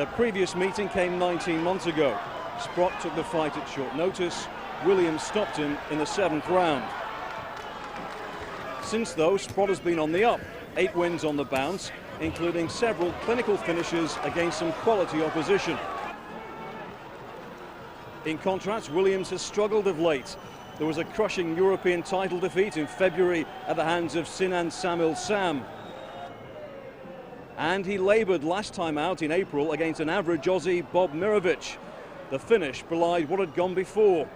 Their previous meeting came 19 months ago. Sprott took the fight at short notice. Williams stopped him in the 7th round. Since, though, Sprott has been on the up. 8 wins on the bounce, including several clinical finishes against some quality opposition. In contrast, Williams has struggled of late. There was a crushing European title defeat in February at the hands of Sinan Samil Sam. And he laboured last time out in April against an average Aussie, Bob Mirovic. The finish belied what had gone before.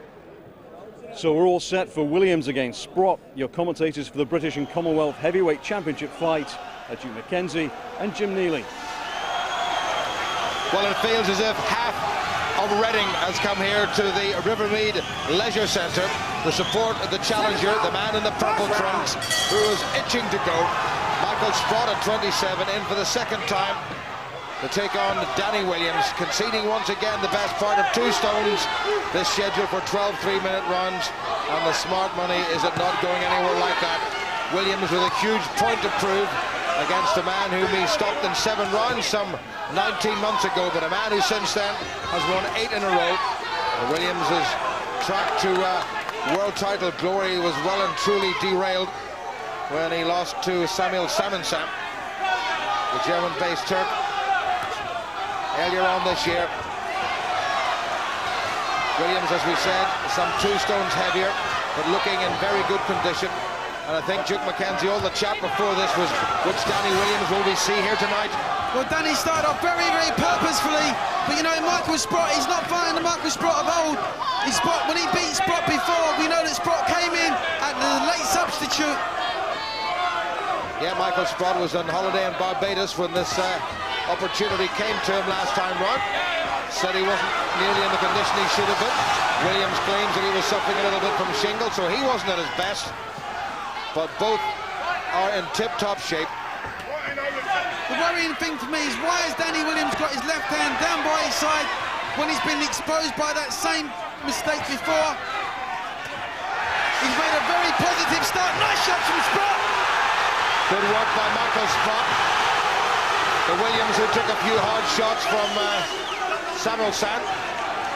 So we're all set for Williams against Sprott. Your commentators for the British and Commonwealth Heavyweight Championship fight are Duke McKenzie and Jim Neely. Well, it feels as if half of Reading has come here to the Rivermead Leisure Centre to support the challenger, the man in the purple trunks, who is itching to go. Michael Sprott at 27, in for the second time to take on Danny Williams, conceding once again the best part of 2 stones. This schedule for 12 3-minute rounds, and the smart money is it not going anywhere like that. Williams with a huge point to prove against a man whom he stopped in 7 rounds some 19 months ago, but a man who since then has won 8 in a row. Williams' track to world title glory was well and truly derailed when he lost to Samuel Samensam, the German-based Turk, earlier on this year. Williams, as we said, some 2 stones heavier, but looking in very good condition. And I think Duke McKenzie, all the chat before this was which Danny Williams will we see here tonight. Well, Danny started off very, very purposefully, but you know, Michael Sprott, he's not fighting the Michael Sprott of old. When he beat Sprott before, we know that Sprott came in at the late substitute. Yeah, Michael Sprott was on holiday in Barbados when this opportunity came to him last time round. Said he wasn't nearly in the condition he should have been. Williams claims that he was suffering a little bit from shingles, so he wasn't at his best. But both are in tip-top shape. The worrying thing for me is why has Danny Williams got his left hand down by his side when he's been exposed by that same mistake before? He's made a very positive start. Nice shot from Sprott. Good work by Michael Sprott. The Williams, who took a few hard shots from Samuel Sam,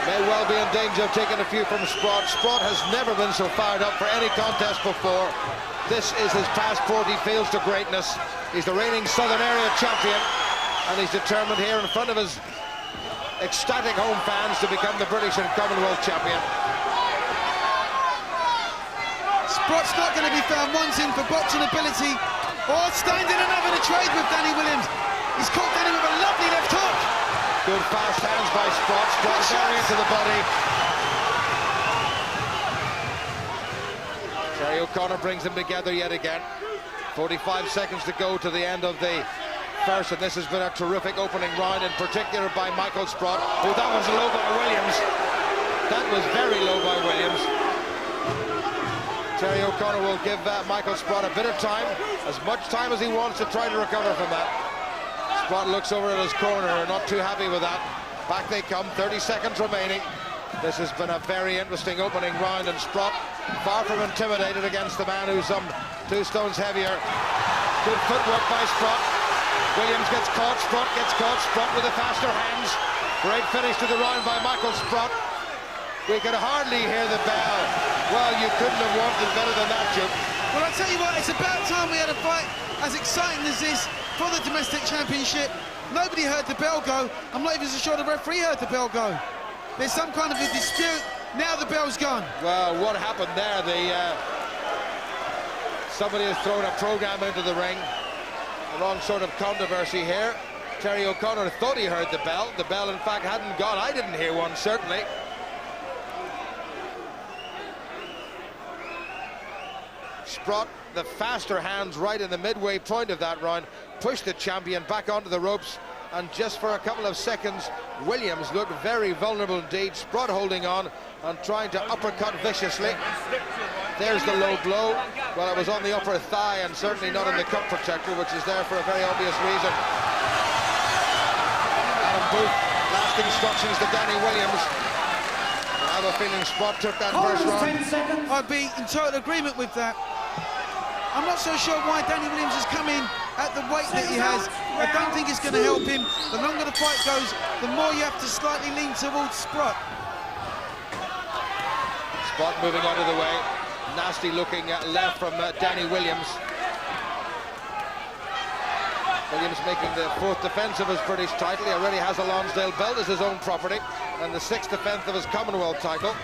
may well be in danger of taking a few from Sprott. Sprott has never been so fired up for any contest before. This is his passport. He feels to greatness. He's the reigning Southern Area champion, and he's determined here in front of his ecstatic home fans to become the British and Commonwealth champion. Sprott's not going to be found wanting for boxing ability or standing and having a trade with Danny Williams. He's caught Danny with a lovely left hook. Good fast hands by Sprott. Sprott very into the body. Terry O'Connor brings them together yet again. 45 seconds to go to the end of the first, and this has been a terrific opening round, in particular by Michael Sprott. Oh, that was low by Williams. That was very low by Williams. Terry O'Connor will give Michael Sprott a bit of time, as much time as he wants to try to recover from that. Sprott looks over at his corner, not too happy with that. Back they come, 30 seconds remaining. This has been a very interesting opening round, and Sprott far from intimidated against the man who's some 2 stones heavier. Good footwork by Sprott. Williams gets caught, Sprott gets caught, Sprott with the faster hands. Great finish to the round by Michael Sprott. We could hardly hear the bell. Well, you couldn't have wanted better than that, Duke. Well, I tell you what, it's about time we had a fight as exciting as this for the domestic championship. Nobody heard the bell go. I'm not even so sure the referee heard the bell go. There's some kind of a dispute. Now the bell's gone. Well, what happened there? Somebody has thrown a program into the ring. The wrong sort of controversy here. Terry O'Connor thought he heard the bell. The bell, in fact, hadn't gone. I didn't hear one, certainly. Sprott, the faster hands right in the midway point of that round, pushed the champion back onto the ropes, and just for a couple of seconds, Williams looked very vulnerable indeed. Sprott holding on and trying to uppercut viciously. There's the low blow. Well, it was on the upper thigh and certainly not on the cup protector, which is there for a very obvious reason. Adam Booth, last instructions to Danny Williams. I have a feeling Sprott took that first round. I'd be in total agreement with that. I'm not so sure why Danny Williams has come in at the weight that he has. I don't think it's going to help him. The longer the fight goes, the more you have to slightly lean towards Sprott. Sprott moving out of the way. Nasty looking left from Danny Williams. Williams making the 4th defence of his British title. He already has a Lonsdale belt as his own property, and the 6th defence of his Commonwealth title.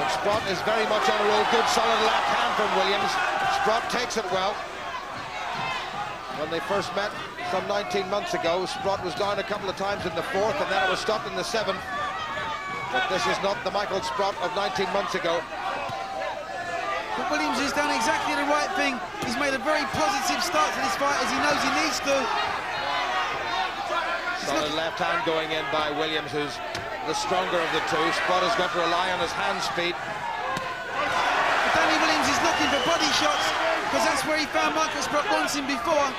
But Sprott is very much on a roll. Good solid left hand from Williams. Sprott takes it well. When they first met some 19 months ago, Sprott was down a couple of times in the 4th, and then it was stopped in the 7th. But this is not the Michael Sprott of 19 months ago. But Williams has done exactly the right thing. He's made a very positive start to this fight, as he knows he needs to. Solid left hand going in by Williams, who's the stronger of the two. Sprott has got to rely on his hand speed. But Danny Williams is looking for body shots, because that's where he found Michael Sprott once in before.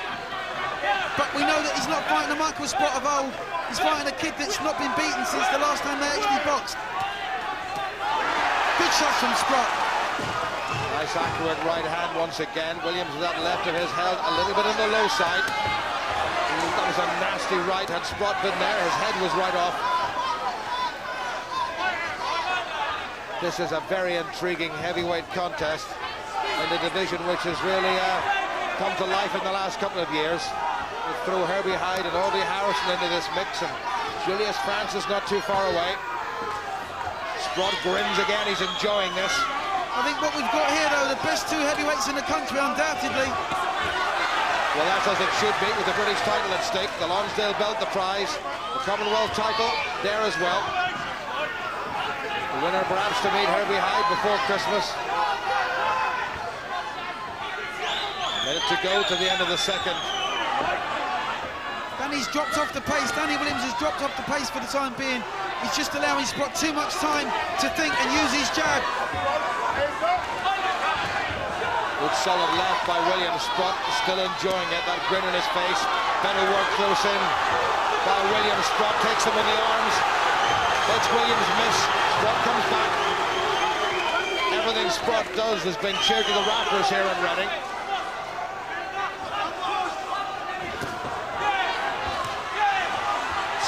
But we know that he's not fighting a Michael Sprott of old. He's fighting a kid that's not been beaten since the last time they actually boxed. Good shots from Sprott. Nice accurate right hand once again. Williams with that left of his held a little bit on the low side. That was a nasty right. Had Sprott been there, his head was right off. This is a very intriguing heavyweight contest in the division which has really come to life in the last couple of years. We'll throw Herbie Hyde and Audley Harrison into this mix, and Julius Francis not too far away. Sprott grins again, he's enjoying this. I think what we've got here, though, the best 2 heavyweights in the country, undoubtedly. Well, that's as it should be, with the British title at stake. The Lonsdale belt, the prize. The Commonwealth title there as well. The winner perhaps to meet Herbie Hyde before Christmas. A minute to go to the end of the 2nd. Danny's dropped off the pace. Danny Williams has dropped off the pace for the time being. He's just allowing Sprott too much time to think and use his jab. Good solid left by Williams. Sprott still enjoying it, that grin on his face. Better work close in by Williams. Sprott takes him in the arms. Lets Williams miss. Sprott comes back. Everything Sprott does has been cheered to the rafters here in Reading.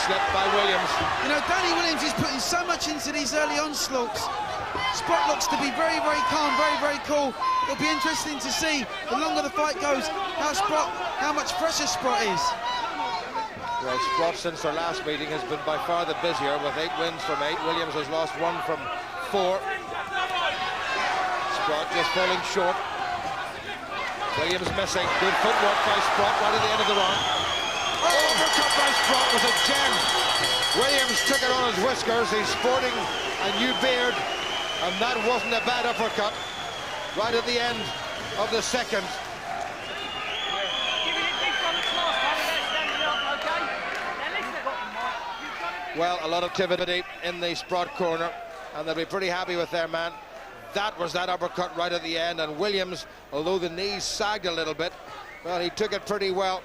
Slipped by Williams. You know, Danny Williams is putting so much into these early onslaughts. Sprott looks to be very, very calm, very, very cool. It'll be interesting to see, the longer the fight goes, how much fresher Sprott is. Well, Sprott, since their last meeting, has been by far the busier, with 8 wins from 8. Williams has lost 1 from 4. Sprott just falling short. Williams missing. Good footwork by Sprott right at the end of the round. Oh, uppercut by Sprott was a gem. Williams took it on his whiskers. He's sporting a new beard, and that wasn't a bad uppercut right at the end of the 2nd. Well, a lot of activity in the Sprott corner, and they'll be pretty happy with their man. That was that uppercut right at the end, and Williams, although the knees sagged a little bit, well, he took it pretty well.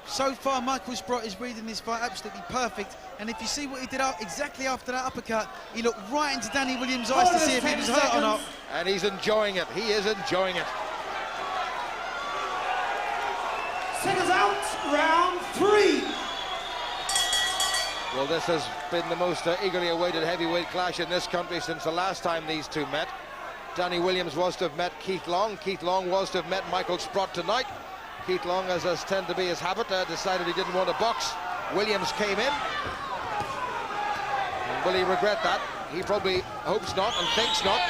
So far, Michael Sprott is reading this fight absolutely perfect, and if you see what he did exactly after that uppercut, he looked right into Danny Williams' eyes to see if he was hurt or not. And he's enjoying it. He is enjoying it. Seconds out, round 3. Well, this has been the most eagerly awaited heavyweight clash in this country since the last time these two met. Danny Williams was to have met Keith Long. Keith Long was to have met Michael Sprott tonight. Keith Long, as tend to be his habit, decided he didn't want to box. Williams came in. And will he regret that? He probably hopes not and thinks not.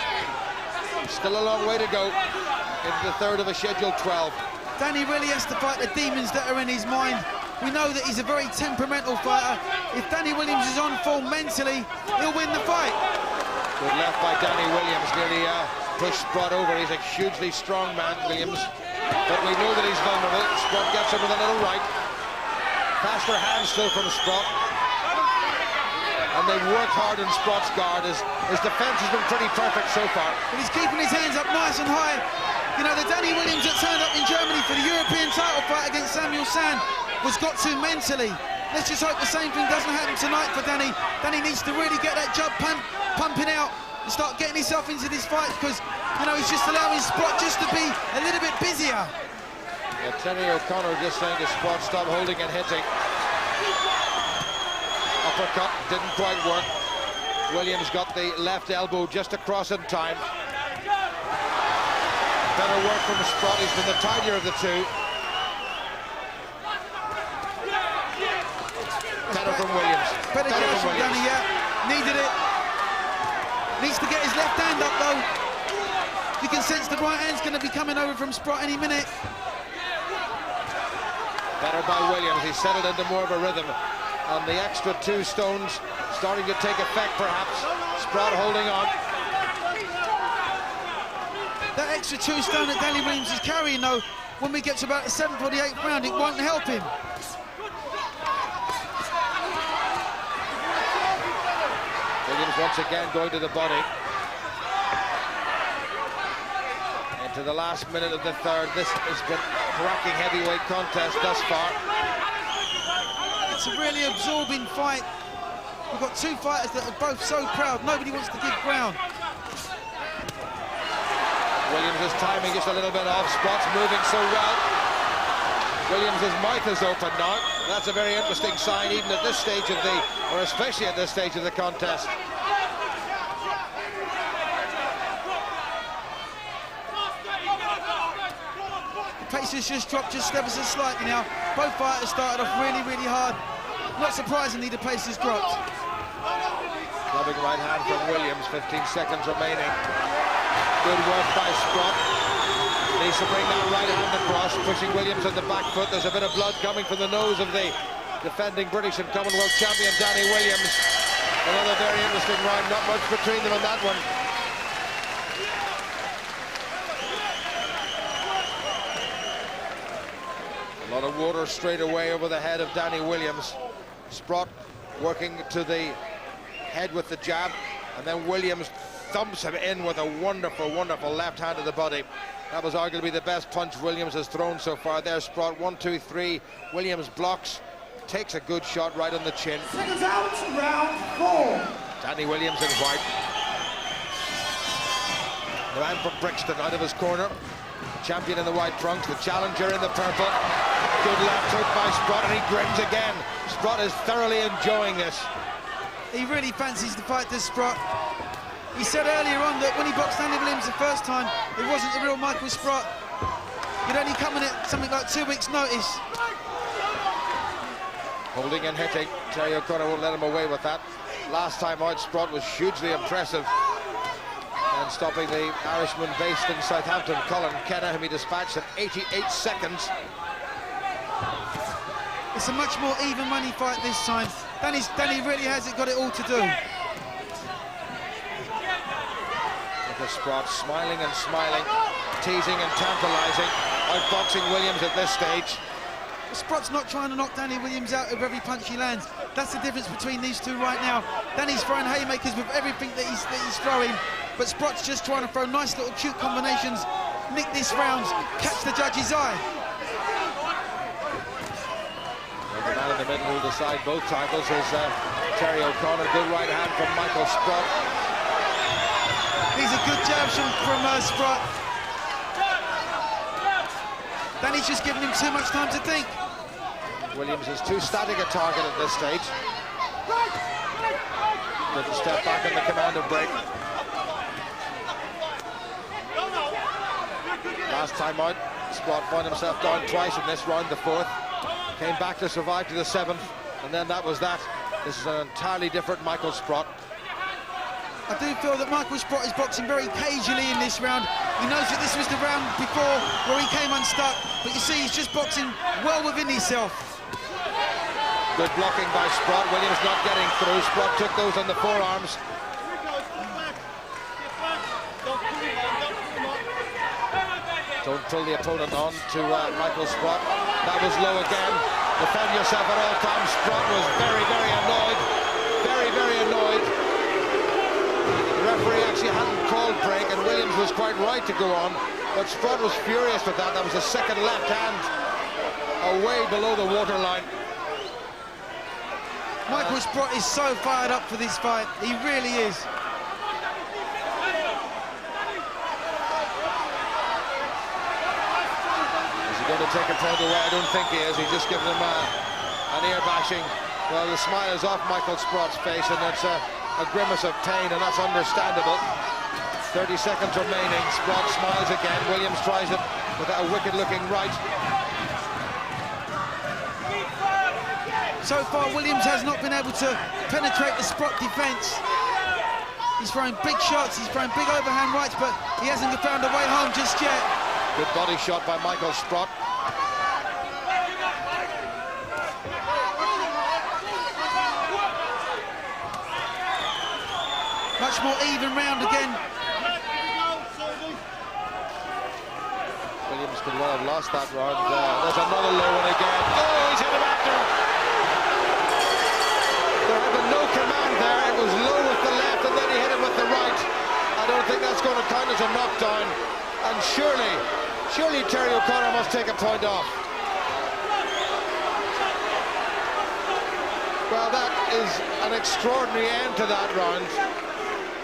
Still a long way to go into the 3rd of a scheduled 12. Danny really has to fight the demons that are in his mind. We know that he's a very temperamental fighter. If Danny Williams is on full mentally, he'll win the fight. Good left by Danny Williams, nearly pushed Sprott over. He's a hugely strong man, Williams. But we know that he's vulnerable. Sprott gets him with a little right. Faster hand still from Sprott. And they've worked hard in Sprott's guard. His defence has been pretty perfect so far. But he's keeping his hands up nice and high. You know, the Danny Williams that turned up in Germany for the European title fight against Samuel Sand was got to mentally. Let's just hope the same thing doesn't happen tonight for Danny. Danny needs to really get that jab pumping out and start getting himself into this fight, because, you know, he's just allowing Sprott just to be a little bit busier. Yeah, Terry O'Connor just saying to Sprott, stop holding and hitting. Uppercut didn't quite work. Williams got the left elbow just across in time. Better work from Sprott. He's been the tidier of the two. Better from Williams. Better judge from Danny, yeah. Needed it. Needs to get his left hand up, though. You can sense the right hand's going to be coming over from Sprott any minute. Better by Williams. He's settled into more of a rhythm. And the extra 2 stones starting to take effect, perhaps. Sprott holding on. That extra 2 stone that Danny Williams is carrying, though, when we get to about the 7th or the 8th round, it won't help him. Williams once again going to the body. Into the last minute of the third. This has been a cracking heavyweight contest thus far. It's a really absorbing fight. We've got 2 fighters that are both so proud. Nobody wants to give ground. Williams' timing just a little bit off. Sprott's moving so well. Williams' mouth is open now. That's a very interesting sign, even at this stage of the, or especially at this stage of the contest. The pace has just dropped just ever so slightly now. Both fighters started off really, really hard. Not surprisingly, the pace has dropped. Clubbing right hand from Williams, 15 seconds remaining. Good work by Sprott. Needs to bring that right hand across, pushing Williams on the back foot. There's a bit of blood coming from the nose of the defending British and Commonwealth champion, Danny Williams. Another very interesting round, not much between them on that one. A lot of water straight away over the head of Danny Williams. Sprott working to the head with the jab, and then Williams thumps him in with a wonderful, wonderful left hand to the body. That was arguably the best punch Williams has thrown so far. There's Sprott, 1, 2, 3. Williams blocks, takes a good shot right on the chin. Seconds out, round 4. Danny Williams in white. The man from Brixton out of his corner. Champion in the white trunks, the challenger in the purple. Good left hook by Sprott, and he grins again. Sprott is thoroughly enjoying this. He really fancies the fight, does Sprott. He said earlier on that when he boxed Danny Williams the first time, it wasn't the real Michael Sprott. He'd only come in at something like 2 weeks' notice. Holding and hitting. Terry O'Connor won't let him away with that. Last time out, Sprott was hugely impressive. And stopping the Irishman based in Southampton, Colin Kenna, whom he dispatched in 88 seconds. It's a much more even money fight this time. Danny really hasn't got it all to do. Look at Sprott smiling and smiling, teasing and tantalising, outboxing Williams at this stage. Sprott's not trying to knock Danny Williams out of every punch he lands. That's the difference between these two right now. Danny's throwing haymakers with everything that he's throwing, but Sprott's just trying to throw nice little cute combinations, nick this round, catch the judge's eye. Well, the man in the middle who'll decide both titles is Terry O'Connor. Good right hand from Michael Sprott. These are good jabs from Sprott. Danny's just giving him too much time to think. Williams is too static a target at this stage. Good to step back in the command of break. Last time out, Sprott found himself down twice in this round, the 4th. Came back to survive to the 7th, and then that was that. This is an entirely different Michael Sprott. I do feel that Michael Sprott is boxing very cagely in this round. He knows that this was the round before where he came unstuck, but you see he's just boxing well within himself. Good blocking by Sprott. Williams not getting through. Sprott took those on the forearms. Don't pull the opponent on to Michael Sprott. That was low again. Defend yourself at all times. Sprott was very, very annoyed. Very, very annoyed. The referee actually hadn't called break, and Williams was quite right to go on, but Sprott was furious with that. That was a second left hand away below the waterline. Michael Sprott is so fired up for this fight. He really is. Is he going to to take a point away. I don't think he is. He's just given him an ear bashing. Well, the smile is off Michael Sprott's face, and it's a grimace of pain, and that's understandable. 30 seconds remaining. Sprott smiles again. Williams tries it with a wicked-looking right. So far, Williams has not been able to penetrate the Sprott defence. He's throwing big shots, he's throwing big overhand rights, but he hasn't found a way home just yet. Good body shot by Michael Sprott. Much more even round again. Williams could well have lost that round. There's another low one again. Oh, he's hit him after. There had been no command there. It was low with the left, and then he hit him with the right. I don't think that's going to count as a knockdown. And surely Terry O'Connor must take a point off. Well, that is an extraordinary end to that round.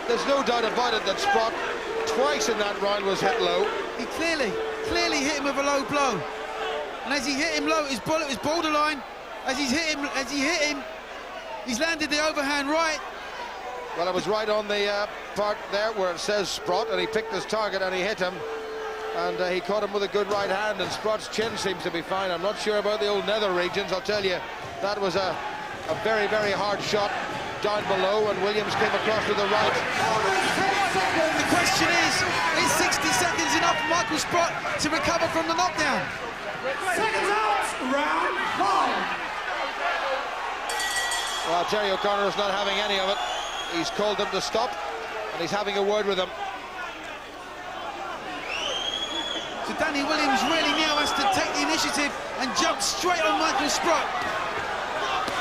There's no doubt about it that Sprott twice in that round was hit low. He clearly hit him with a low blow. And as he hit him low, his bullet was borderline. As he hit him, he's landed the overhand right. Well, it was right on the part there where it says Sprott, and he picked his target and he hit him. And he caught him with a good right hand, and Sprott's chin seems to be fine. I'm not sure about the old nether regions. I'll tell you, that was a very, very hard shot down below, and Williams came across to the right. The question is 60 seconds enough for Michael Sprott to recover from the knockdown? Seconds out, round 5. Well, Terry O'Connor is not having any of it. He's called them to stop, and he's having a word with them. So Danny Williams really now has to take the initiative and jump straight on Michael Sprott.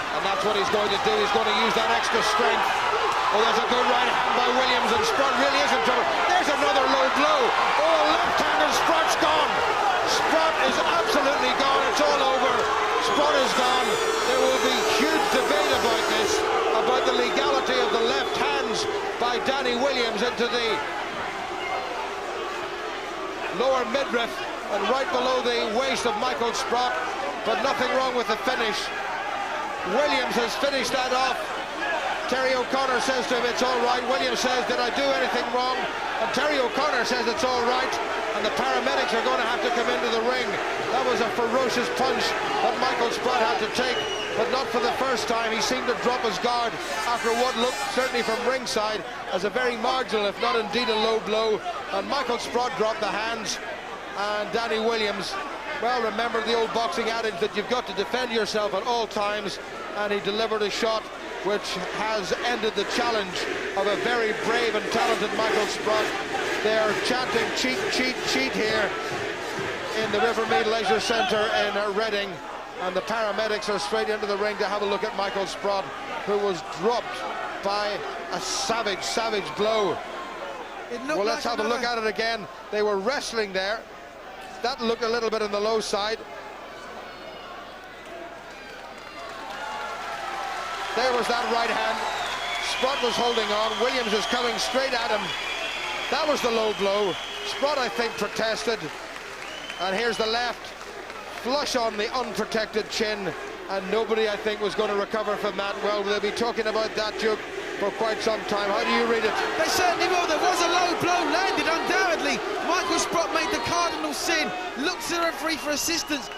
And that's what he's going to do. He's going to use that extra strength. Oh, there's a good right hand by Williams, and Sprott really is in trouble. There's another low blow. Oh, left hand, and Sprott's gone. Sprott is absolutely gone. It's all over. Sprott is gone. There will be huge debate about this, about the legality of the left hands by Danny Williams into the lower midriff and right below the waist of Michael Sprott, but nothing wrong with the finish. Williams has finished that off. Terry O'Connor says to him, it's all right. Williams says, did I do anything wrong? And Terry O'Connor says it's all right. And the paramedics are going to have to come into the ring. That was a ferocious punch that Michael Sprott had to take, but not for the first time. He seemed to drop his guard after what looked, certainly from ringside, as a very marginal, if not indeed a low blow. And Michael Sprott dropped the hands, and Danny Williams, well, remember the old boxing adage that you've got to defend yourself at all times, and he delivered a shot which has ended the challenge of a very brave and talented Michael Sprott. They're chanting cheat, cheat, cheat here in the Rivermead Leisure Centre in Reading, and the paramedics are straight into the ring to have a look at Michael Sprott, who was dropped by a savage, savage blow. Well, let's have a look at it again. They were wrestling there. That looked a little bit on the low side. There was that right hand. Sprott was holding on. Williams is coming straight at him. That was the low blow. Sprott, I think, protested. And here's the left. Flush on the unprotected chin. And nobody, I think, was going to recover from that. Well, they'll be talking about that, Duke, for quite some time. How do you read it? They certainly will. There was a low blow landed, undoubtedly. Michael Sprott made the cardinal sin. Looked to the referee for assistance.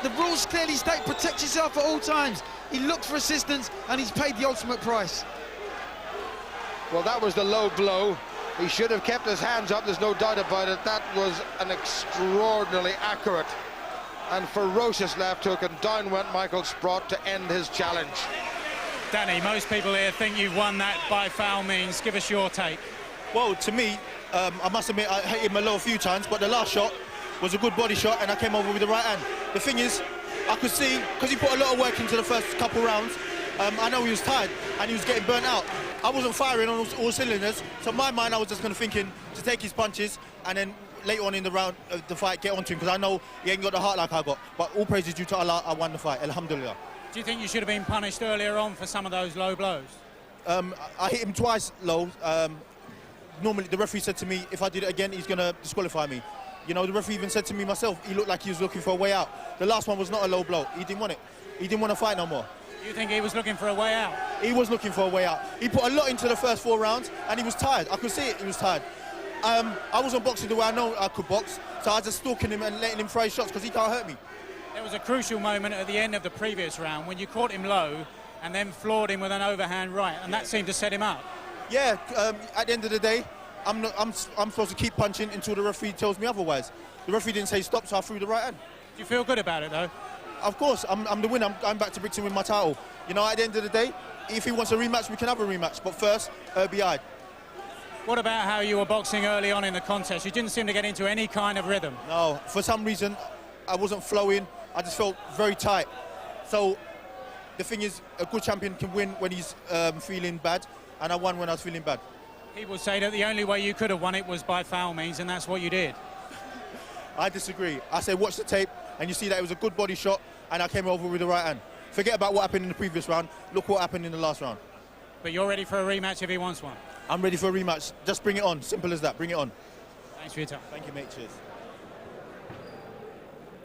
The rules clearly state protect yourself at all times. He looked for assistance, and he's paid the ultimate price. Well, that was the low blow. He should have kept his hands up, there's no doubt about it. That was an extraordinarily accurate and ferocious left hook, and down went Michael Sprott to end his challenge. Danny, most people here think you've won that by foul means. Give us your take. Well, to me, I must admit, I hit him low a few times, but the last shot was a good body shot, and I came over with the right hand. The thing is, I could see, because he put a lot of work into the first couple rounds, I know he was tired and he was getting burnt out. I wasn't firing on all cylinders, so in my mind I was just going to thinking to take his punches and then later on in the round of the fight get onto him, because I know he ain't got the heart like I got. But all praise is due to Allah, I won the fight, alhamdulillah. Do you think you should have been punished earlier on for some of those low blows? I hit him twice low. Normally the referee said to me, if I did it again, he's going to disqualify me. You know, the referee even said to me myself, he looked like he was looking for a way out. The last one was not a low blow. He didn't want it. He didn't want to fight no more. You think he was looking for a way out? He was looking for a way out. He put a lot into the first 4 rounds, and he was tired. I could see it, he was tired. I wasn't boxing the way I know I could box, so I was just stalking him and letting him throw his shots because he can't hurt me. There was a crucial moment at the end of the previous round when you caught him low and then floored him with an overhand right, and that seemed to set him up. Yeah, at the end of the day, I'm supposed to keep punching until the referee tells me otherwise. The referee didn't say stop, so I threw the right hand. Do you feel good about it, though? Of course, I'm the winner. I'm going back to Brixton with my title. You know, at the end of the day, if he wants a rematch, we can have a rematch. But first, BI. What about how you were boxing early on in the contest? You didn't seem to get into any kind of rhythm. No, for some reason, I wasn't flowing. I just felt very tight. So the thing is, a good champion can win when he's feeling bad, and I won when I was feeling bad. People say that the only way you could have won it was by foul means, and that's what you did. I disagree. I say watch the tape, and you see that it was a good body shot, and I came over with the right hand. Forget about what happened in the previous round. Look what happened in the last round. But you're ready for a rematch if he wants one? I'm ready for a rematch. Just bring it on. Simple as that. Bring it on. Thanks for your time. Thank you, mate. Cheers.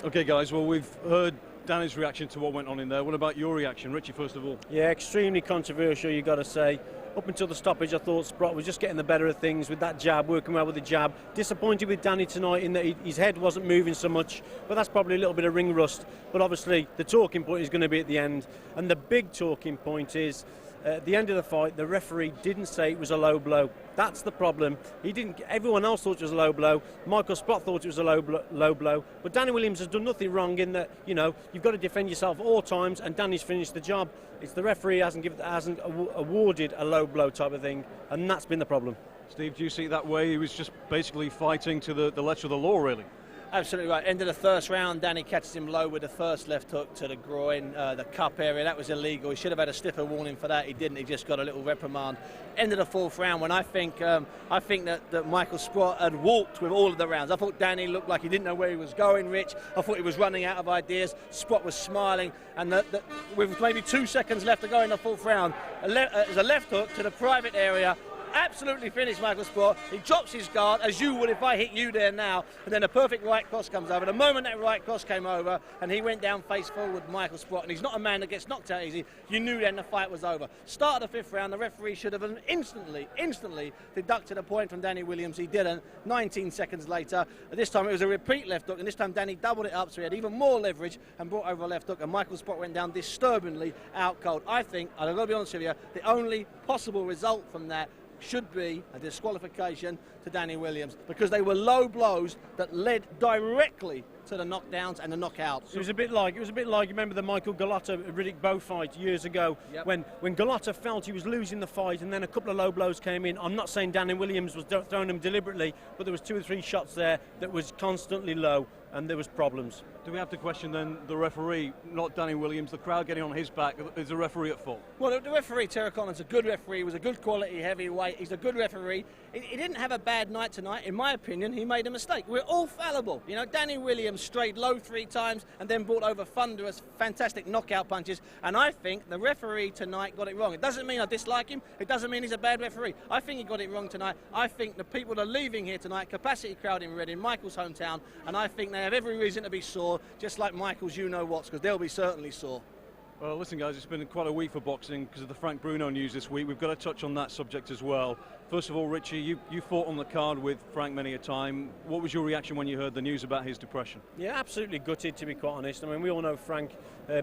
OK, guys, well, we've heard Danny's reaction to what went on in there. What about your reaction? Richie, first of all. Yeah, extremely controversial, you've got to say. Up until the stoppage, I thought Sprott was just getting the better of things with that jab, working well with the jab. Disappointed with Danny tonight in that his head wasn't moving so much, but that's probably a little bit of ring rust. But obviously, the talking point is going to be at the end. And the big talking point is, at the end of the fight, the referee didn't say it was a low blow. That's the problem. He didn't. Everyone else thought it was a low blow. Michael Sprott thought it was a low blow. But Danny Williams has done nothing wrong in that, you know, you've got to defend yourself at all times, and Danny's finished the job. It's the referee hasn't awarded a low blow type of thing, and that's been the problem. Steve, do you see it that way? He was just basically fighting to the letter of the law, really. Absolutely right. End of the first round, Danny catches him low with the first left hook to the groin, the cup area. That was illegal. He should have had a stiffer warning for that. He didn't. He just got a little reprimand. End of the fourth round, when I think that Michael Sprott had walked with all of the rounds. I thought Danny looked like he didn't know where he was going, Rich. I thought he was running out of ideas. Sprott was smiling, and with maybe 2 seconds left to go in the fourth round, there's a left hook to the private area. Absolutely finished Michael Sprott. He drops his guard, as you would if I hit you there now, and then a perfect right cross comes over. The moment that right cross came over and he went down face forward, Michael Sprott, and he's not a man that gets knocked out easy, you knew then the fight was over. Start of the fifth round, the referee should have instantly deducted a point from Danny Williams. He didn't. 19 seconds later, this time it was a repeat left hook, and this time Danny doubled it up so he had even more leverage and brought over a left hook, and Michael Sprott went down disturbingly out cold. I think, and I've got to be honest with you, the only possible result from that should be a disqualification to Danny Williams, because they were low blows that led directly to the knockdowns and the knockouts. It was a bit like you remember the Michael Galata Riddick Bowe fight years ago. Yep. when Galata felt he was losing the fight, and then a couple of low blows came in. I'm not saying Danny Williams was throwing them deliberately, but there was 2 or 3 shots there that was constantly low, and there was problems. Do we have to question then the referee, not Danny Williams, the crowd getting on his back? Is the referee at fault? Well, the referee, Terry Collins, a good referee. He was a good quality heavyweight. He's a good referee. He didn't have a bad night tonight. In my opinion, he made a mistake. We're all fallible. You know, Danny Williams strayed low 3 times and then brought over thunderous, fantastic knockout punches. And I think the referee tonight got it wrong. It doesn't mean I dislike him. It doesn't mean he's a bad referee. I think he got it wrong tonight. I think the people that are leaving here tonight, capacity crowd in Reading, Michael's hometown, and I think they have every reason to be sore, just like Michael's you-know-whats, because they'll be certainly sore. Well, listen, guys, it's been quite a week for boxing because of the Frank Bruno news this week. We've got to touch on that subject as well. First of all, Richie, you fought on the card with Frank many a time. What was your reaction when you heard the news about his depression? Yeah, absolutely gutted, to be quite honest. I mean, we all know Frank,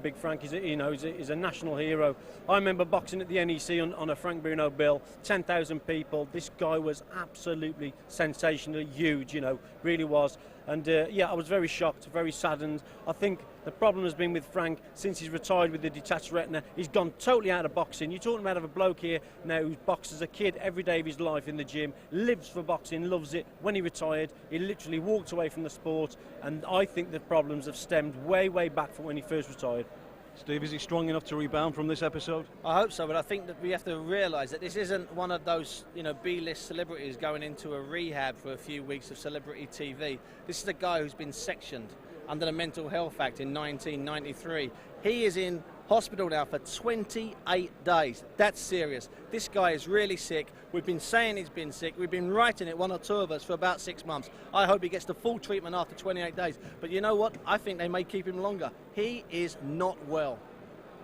Big Frank, is a national hero. I remember boxing at the NEC on a Frank Bruno bill, 10,000 people. This guy was absolutely sensational, huge, you know, really was. And yeah, I was very shocked, very saddened. I think the problem has been with Frank since he's retired with the detached retina. He's gone totally out of boxing. You're talking about a bloke here now who's boxed as a kid every day of his life in the gym, lives for boxing, loves it. When he retired, he literally walked away from the sport, and I think the problems have stemmed way, way back from when he first retired. Steve, is he strong enough to rebound from this episode? I hope so, but I think that we have to realise that this isn't one of those, you know, B-list celebrities going into a rehab for a few weeks of celebrity TV. This is a guy who's been sectioned under the Mental Health Act in 1993. He is in Hospital now for 28 days. That's serious. This guy is really sick. We've been saying he's been sick. We've been writing it, one or two of us, for about 6 months. I hope he gets the full treatment after 28 days. But you know what? I think they may keep him longer. He is not well.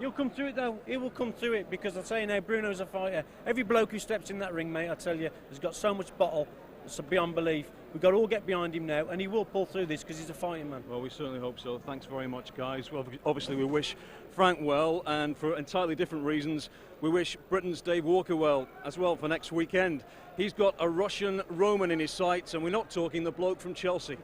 He'll come through it though. He will come through it, because I say now, Bruno's a fighter. Every bloke who steps in that ring, mate, I tell you, has got so much bottle. It's beyond belief. We've got to all get behind him now, and he will pull through this because he's a fighting man. Well, we certainly hope so. Thanks very much, guys. Well, obviously we wish Frank well, and for entirely different reasons, we wish Britain's Dave Walker well as well for next weekend. He's got a Russian Roman in his sights, and we're not talking the bloke from Chelsea.